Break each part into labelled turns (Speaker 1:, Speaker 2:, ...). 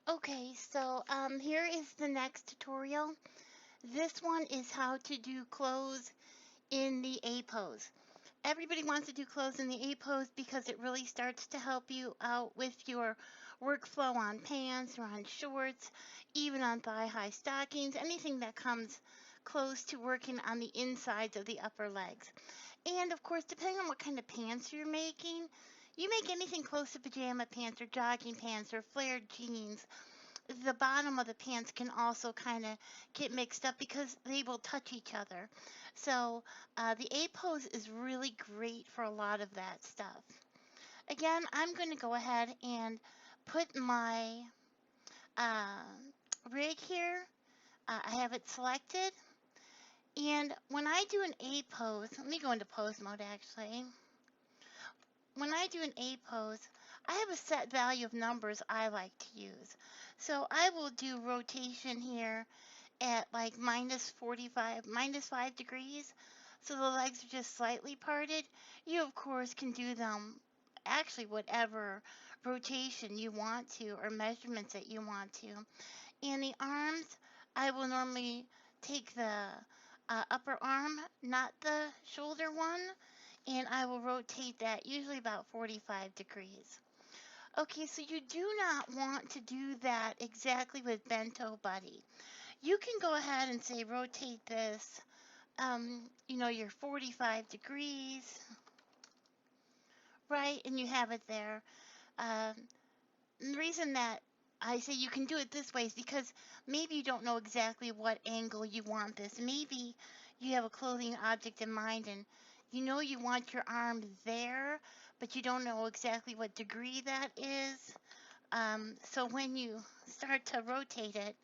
Speaker 1: Okay, so here is the next tutorial. This one is how to do clothes in the A pose. Everybody wants to do clothes in the A pose because it really starts to help you out with your workflow on pants or on shorts, even on thigh-high stockings, anything that comes close to working on the insides of the upper legs. And of course, depending on what kind of pants you're making, you make anything close to pajama pants or jogging pants or flared jeans, the bottom of the pants can also kind of get mixed up because they will touch each other. So the A pose is really great for a lot of that stuff. Again, I'm going to go ahead and put my uh, rig here. I have it selected. And when I do an A pose, let me go into pose mode actually. When I do an A pose, I have a set value of numbers I like to use. So I will do rotation here at like minus 5 degrees. So the legs are just slightly parted. You, of course, can do them actually whatever rotation you want to or measurements that you want to. And the arms, I will normally take the upper arm, not the shoulder one, and I will rotate that usually about 45 degrees. Okay, so you do not want to do that exactly with Bento Buddy. You can go ahead and say rotate this, your 45 degrees, right? And you have it there. Um, and the reason that I say you can do it this way is because maybe you don't know exactly what angle you want this. Maybe you have a clothing object in mind and you know you want your arm there, but you don't know exactly what degree that is. So when you start to rotate it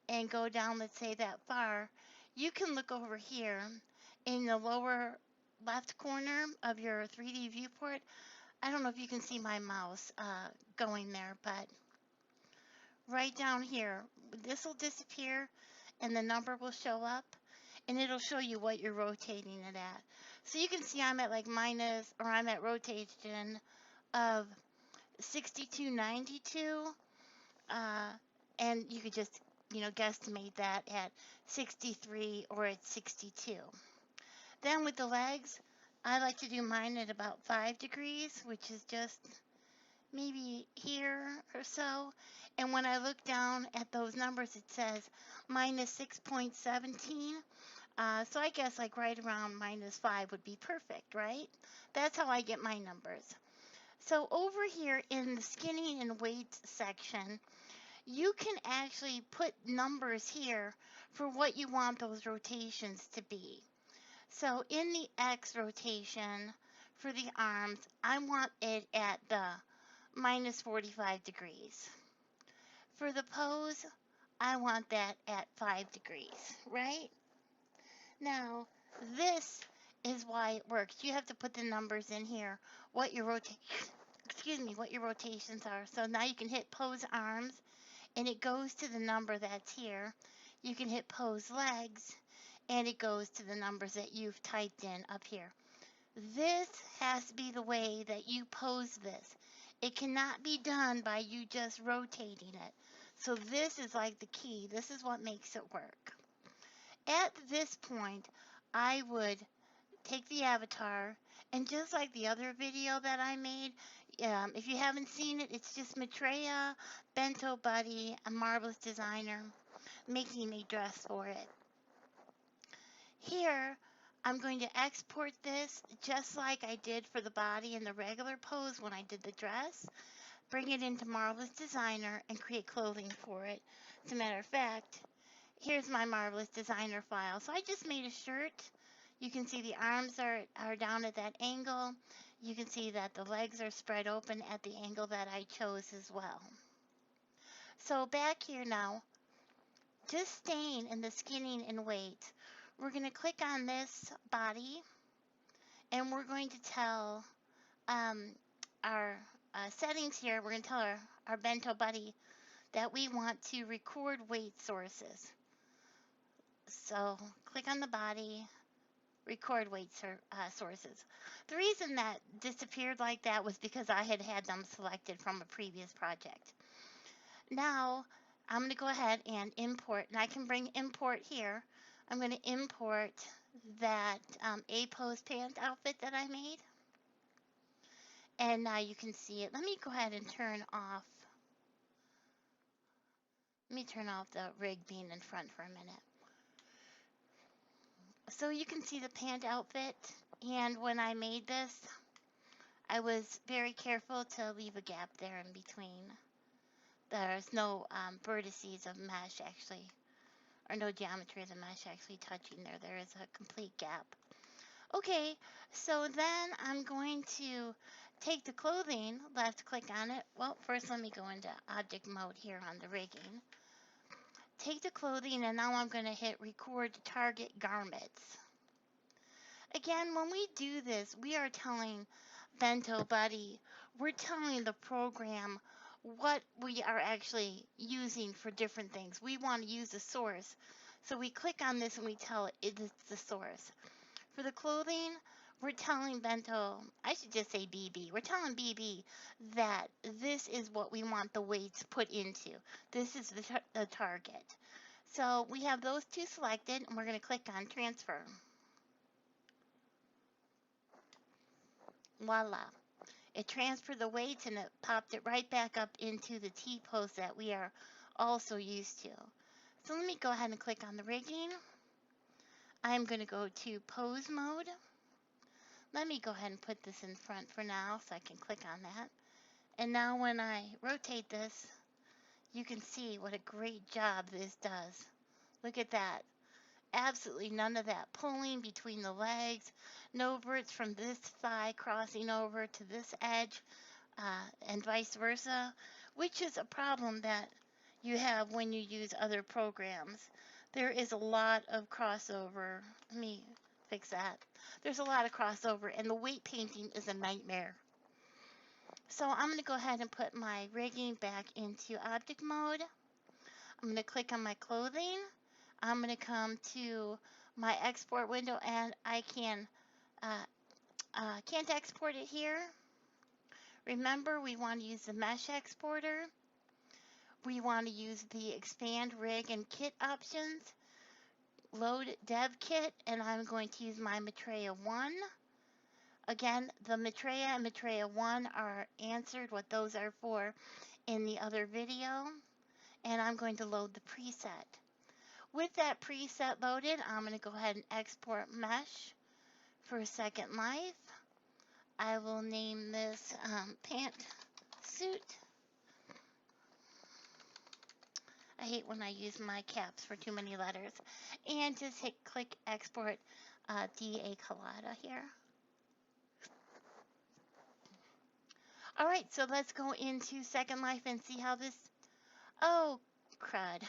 Speaker 1: and go down, let's say that far, you can look over here in the lower left corner of your 3D viewport. I don't know if you can see my mouse going there, but right down here, this will disappear and the number will show up and it'll show you what you're rotating it at. So you can see I'm at like I'm at rotation of 6292, and you could just, guesstimate that at 63 or at 62. Then with the legs, I like to do mine at about 5 degrees, which is just maybe here or so. And when I look down at those numbers, it says minus 6.17. So I guess like right around minus 5 would be perfect, right? That's how I get my numbers. So over here in the skinny and weights section, you can actually put numbers here for what you want those rotations to be. So in the X rotation for the arms, I want it at the minus 45 degrees. For the pose, I want that at 5 degrees, right? Now, this is why it works. You have to put the numbers in here, what your what your rotations are. So now you can hit pose arms and it goes to the number that's here. You can hit pose legs and it goes to the numbers that you've typed in up here. This has to be the way that you pose this. It cannot be done by you just rotating it. So this is like the key. This is what makes it work. At this point, I would take the avatar and just like the other video that I made, if you haven't seen it, it's just Maitreya Bento Buddy, a marvelous designer, making a dress for it. Here, I'm going to export this just like I did for the body and the regular pose when I did the dress, bring it into Marvelous Designer and create clothing for it. As a matter of fact, here's my Marvelous Designer file. So I just made a shirt. You can see the arms are down at that angle. You can see that the legs are spread open at the angle that I chose as well. So back here now, just staying in the skinning and weight, we're going to click on this body and we're going to tell our settings here, we're going to tell our Bento Buddy that we want to record weight sources. So click on the body, record weight sources. The reason that disappeared like that was because I had them selected from a previous project. Now I'm going to go ahead and import, and I can bring import here. I'm going to import that A pose pant outfit that I made. And now you can see it. Let me go ahead and turn off the rig being in front for a minute. So you can see the pant outfit, and when I made this, I was very careful to leave a gap there in between. There's no vertices of mesh actually, or no geometry of the mesh actually touching there. There is a complete gap. Okay, so then I'm going to take the clothing, left click on it. Well, first let me go into object mode here on the rigging. Take the clothing, and now I'm going to hit record target garments. Again, when we do this, we are telling Bento Buddy, we're telling the program what we are actually using for different things. We want to use the source. So we click on this and we tell it it's the source. For the clothing, we're telling Bento, I should just say BB, we're telling BB that this is what we want the weights put into. This is the target. So we have those two selected, and we're going to click on transfer. Voila. It transferred the weights and it popped it right back up into the T-pose that we are also used to. So let me go ahead and click on the rigging. I'm going to go to pose mode. Let me go ahead and put this in front for now so I can click on that. And now when I rotate this, you can see what a great job this does. Look at that. Absolutely none of that pulling between the legs, no verts from this thigh crossing over to this edge, and vice versa, which is a problem that you have when you use other programs. There is a lot of crossover. Let me fix that. There's a lot of crossover, and the weight painting is a nightmare. So I'm going to go ahead and put my rigging back into object mode. I'm going to click on my clothing. I'm going to come to my export window, and I can't export it here. Remember, we want to use the mesh exporter. We want to use the expand rig and kit options. Load dev kit, and I'm going to use my Maitreya 1. Again, the Maitreya and Maitreya 1 are answered what those are for in the other video. And I'm going to load the preset. With that preset loaded, I'm going to go ahead and export mesh for Second Life. I will name this pant suit. I hate when I use my caps for too many letters. And just hit click export DA Colada here. Alright, so let's go into Second Life and see how this... Oh, crud.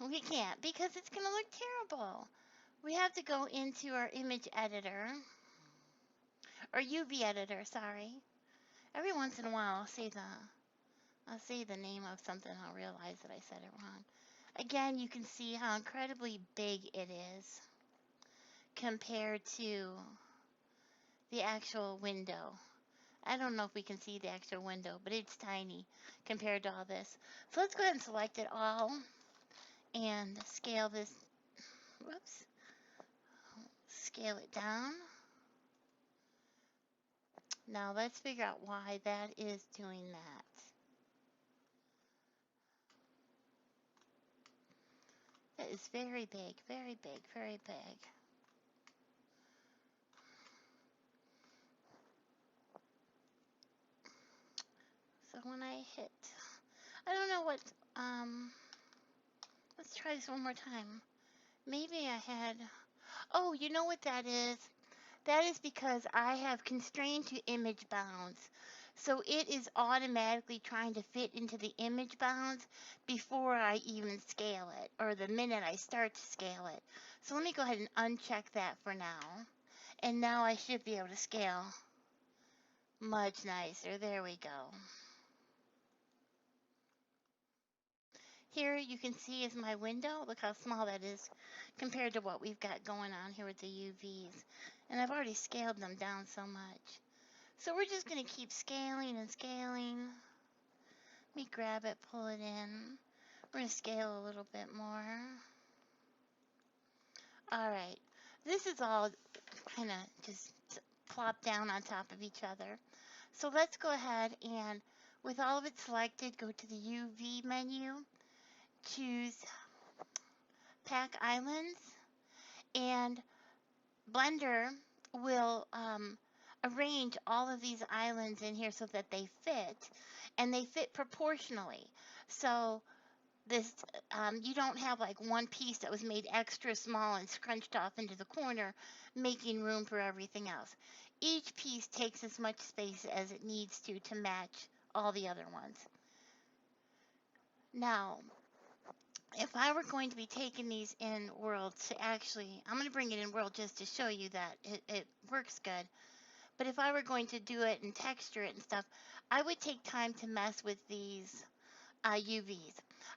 Speaker 1: We can't because it's going to look terrible. We have to go into our image editor, or UV editor, sorry. Every once in a while I'll say the name of something and I'll realize that I said it wrong. Again, you can see how incredibly big it is compared to the actual window. I don't know if we can see the actual window, but it's tiny compared to all this. So let's go ahead and select it all and scale this, whoops, scale it down. Now let's figure out why that is doing that. That is very big, very big, very big. So when I hit, I don't know what, let's try this one more time. Maybe I had, oh, you know what that is? That is because I have constrained to image bounds. So it is automatically trying to fit into the image bounds before I even scale it, or the minute I start to scale it. So let me go ahead and uncheck that for now. And now I should be able to scale much nicer. There we go. Here you can see is my window. Look how small that is compared to what we've got going on here with the UVs. And I've already scaled them down so much. So we're just going to keep scaling and scaling. me grab it, pull it in. We're going to scale a little bit more. All right. This is all kind of just plop down on top of each other. So let's go ahead and, with all of it selected, go to the UV menu, choose Pack Islands, and Blender will arrange all of these islands in here so that they fit, and they fit proportionally. So this you don't have like one piece that was made extra small and scrunched off into the corner, making room for everything else. Each piece takes as much space as it needs to match all the other ones. Now, if I were going to be taking these in world to actually, I'm going to bring it in world just to show you that it works good. But if I were going to do it and texture it and stuff, I would take time to mess with these UVs.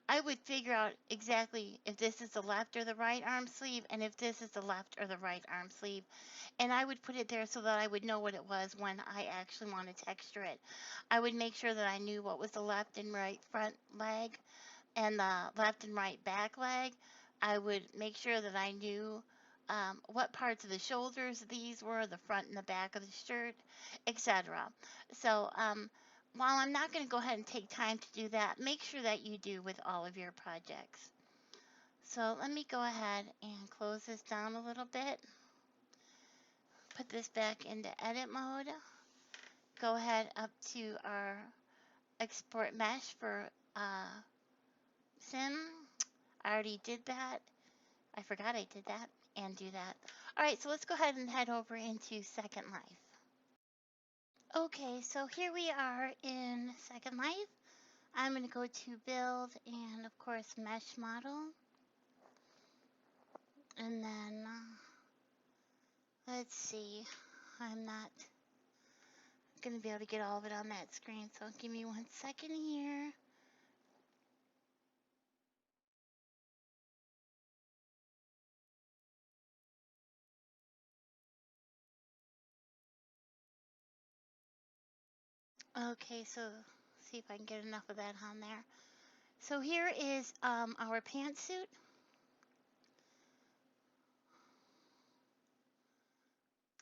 Speaker 1: I would figure out exactly if this is the left or the right arm sleeve, and if this is the left or the right arm sleeve. And I would put it there so that I would know what it was when I actually want to texture it. I would make sure that I knew what was the left and right front leg and the left and right back leg. I would make sure that I knew what parts of the shoulders these were, the front and the back of the shirt, etc. So while I'm not going to go ahead and take time to do that, make sure that you do with all of your projects. So let me go ahead and close this down a little bit. Put this back into edit mode. Go ahead up to our export mesh for sim. I already did that. I forgot I did that and do that. All right, so let's go ahead and head over into Second Life. Okay, so here we are in Second Life. I'm going to go to build and of course mesh model. And then let's see, I'm not going to be able to get all of it on that screen, so give me 1 second here. Okay, so see if I can get enough of that on there. So here is our pantsuit.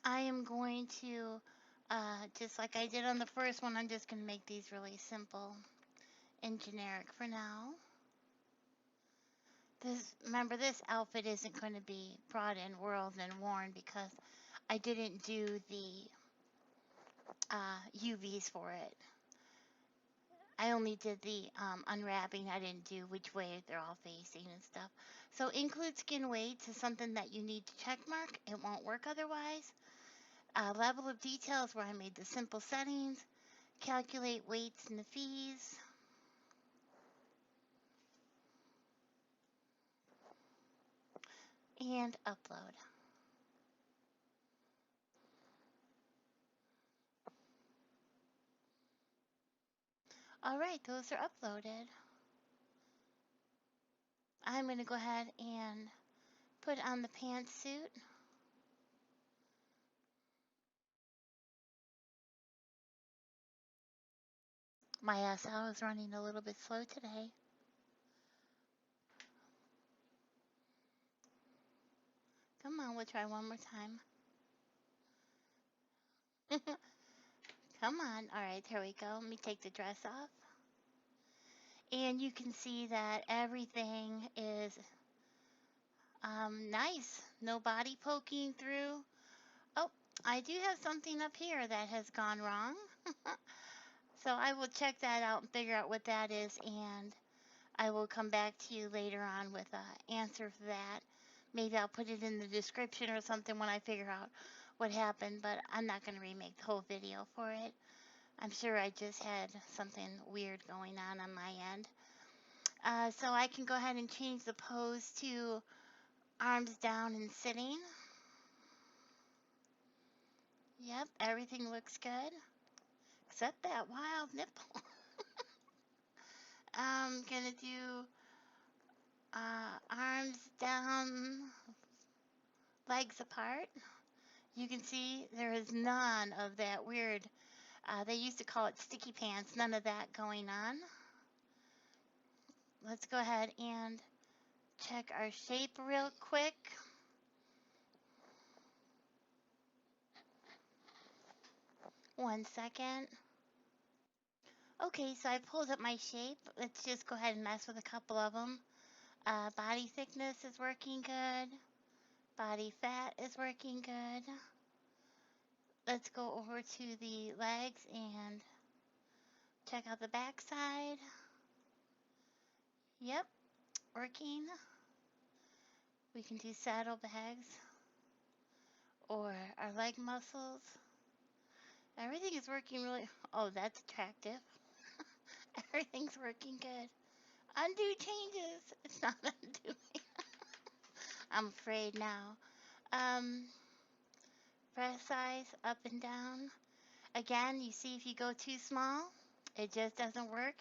Speaker 1: I am going to, just like I did on the first one, I'm just going to make these really simple and generic for now. Remember, this outfit isn't going to be brought in world and worn because I didn't do the UVs for it. I only did the unwrapping. I didn't do which way they're all facing and stuff. So include skin weights is something that you need to check mark. It won't work otherwise. Level of details where I made the simple settings. Calculate weights and the fees. And upload. All right, those are uploaded. I'm going to go ahead and put on the pantsuit. My SL is running a little bit slow today. Come on, we'll try one more time. Come on. All right, here we go. Let me take the dress off. And you can see that everything is nice. No body poking through. Oh, I do have something up here that has gone wrong. So I will check that out and figure out what that is, and I will come back to you later on with an answer for that. Maybe I'll put it in the description or something when I figure out what happened, but I'm not going to remake the whole video for it. I'm sure I just had something weird going on my end. So I can go ahead and change the pose to arms down and sitting. Yep, everything looks good, except that wild nipple. I'm gonna do arms down, legs apart. You can see there is none of that weird, they used to call it sticky pants, none of that going on. let's go ahead and check our shape real quick. One second. Okay, so I pulled up my shape. Let's just go ahead and mess with a couple of them. Body thickness is working good. Body fat is working good. Let's go over to the legs and check out the back side. Yep, working. We can do saddlebags or our leg muscles. Everything is working really. Oh, that's attractive. Everything's working good. Undo changes. It's not undoing. I'm afraid now. Breast size up and down. Again, you see if you go too small, it just doesn't work.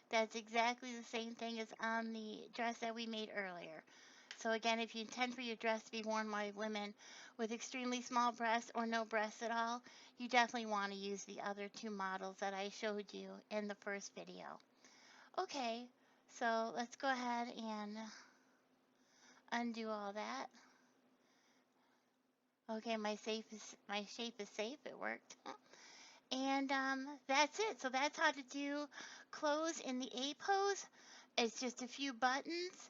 Speaker 1: That's exactly the same thing as on the dress that we made earlier. So again, if you intend for your dress to be worn by women with extremely small breasts or no breasts at all, you definitely want to use the other two models that I showed you in the first video. Okay, so let's go ahead and undo all that. Okay, my shape is safe. It worked. And that's it. So that's how to do clothes in the A pose. It's just a few buttons.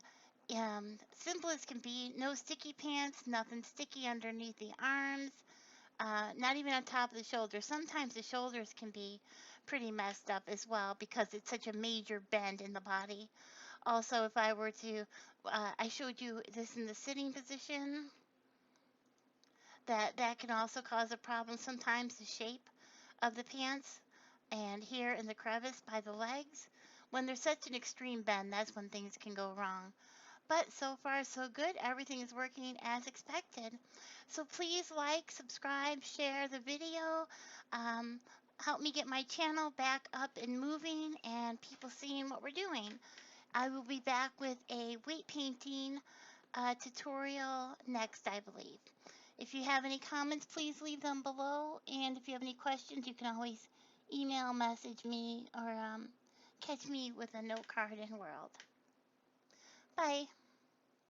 Speaker 1: Simple as can be. No sticky pants, nothing sticky underneath the arms, not even on top of the shoulders. Sometimes the shoulders can be pretty messed up as well because it's such a major bend in the body. Also, if I were to, I showed you this in the sitting position, that can also cause a problem. Sometimes the shape of the pants and here in the crevice by the legs. When there's such an extreme bend, that's when things can go wrong. But so far so good. Everything is working as expected. So please like, subscribe, share the video. Um, Help me get my channel back up and moving and people seeing what we're doing. I will be back with a weight painting tutorial next, I believe. If you have any comments, please leave them below. And if you have any questions, you can always email, message me, or catch me with a note card in World. Bye.